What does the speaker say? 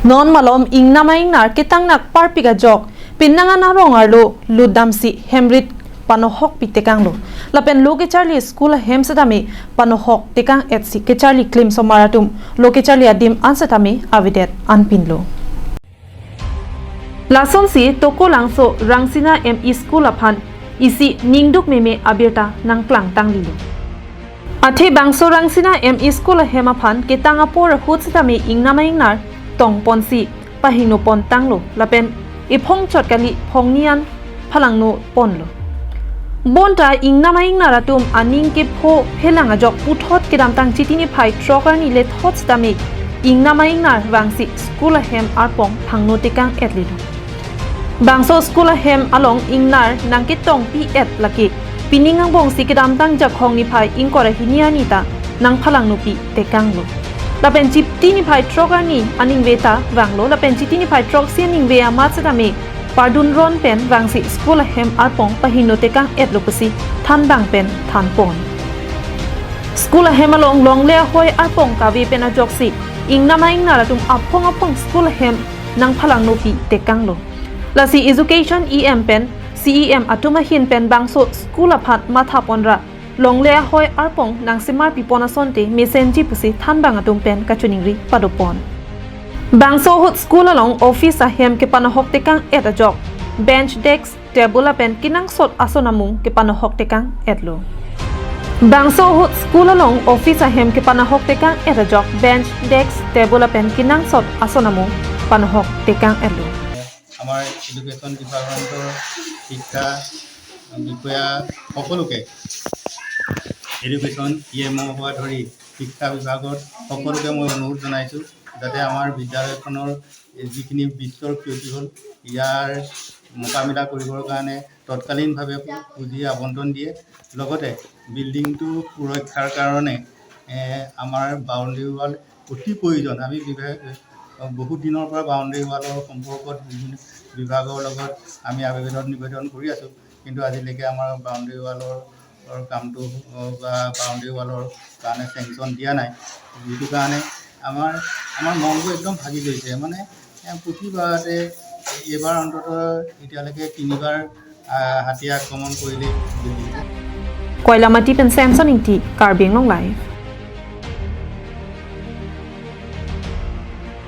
non malom ing namai nar kitang nak parpiga jok pinnanga na rongarlo ludamsi hemrit panohok pitekanglo lapen loke charlie school hemsadami panohok tekang etsi ke charlie claim somaratum loke charlie adim ansatami avidet anpinlo lason si toko langso rangsina me school aphan isi ningduk meme abirta nangklang tanglilo athe bangso rangsina me school hemaphan ketanga por hutsatami ing namai nar tong ponsi pahino pon tanglo lapen iphong chotkali phongnian phalangno ponlo bonta ingna maing naratum aning ke pho phelanga jok puthot kedam tang chitini phai troker ni le thot stami ingna maing nar wangsi school hem arpong phangno tekang etlido bangso school hem along ingnar nangke tong pi et laki piningang bong sikedam tang jakhong ni phai ingkora hiniani ta nang phalangno pi tekanglo lapen chiptini phai troker ni aning veta wanglo lapen chitini phai trok sianing ve amatsadami Pardun ron pen wangsi school hem arpong pahino tekang etlopusi than bang pen than pon school hem along long le hoi arpong kawi pen ajoksi ingna maing naratum apong school hem nang phalang no pi tekang lo lasi education em pen cem atuma hin pen bangso school aphat matha ponra long le hoi arpong nang simar pipona sonte mesenji pusi than bang atum pen kachuningri padopon Bangso hut school along office ahem ke panohok tekang et ajok bench desk table pen kinang sot asonamung ke panohok tekang etlo Bangso hut school along office ahem ke panahok tekang et ajok bench desk table pen kinang sot asonamung panohok tekang etlo Amar education departmentor শিক্ষা বিষয়া সকলোকে education ইএমঅ পৰা ধৰি শিক্ষা বিভাগত সকলোকে মই অনুৰোধ জনাইছো যাতে আমাৰ বিদ্যালয়খনৰ যিখিনি বিত্তৰ ক্ষতি হ'ল ইয়াৰ মোকাবিলা কৰিবৰ কাৰণে তৎকালীনভাৱে পুঁজি আবণ্টন দিয়ে লগতে বিল্ডিংটো সুৰক্ষাৰ কাৰণে আমাৰ বাউণ্ডেৰী ৱাল অতি প্ৰয়োজন আমি বহুত দিনৰ পৰা বাউণ্ডেৰী ৱালৰ সম্পৰ্কত বিভিন্ন বিভাগৰ লগত আমি নিবেদন কৰি আছোঁ কিন্তু আজিলৈকে আমাৰ বাউণ্ডেৰী ৱালৰ কামটো বা বাউণ্ডেৰী ৱালৰ কাৰণে চেংচন দিয়া নাই যিটো কাৰণে আমাৰ মনটো একদম ভাগি গৈছে মানে প্ৰতিবাৰতে এইবাৰ অন্ততঃ এতিয়ালৈকে 3বাৰ হাতী আক্ৰমণ কৰিলে Koilamaty pen Samson inti Karbing long life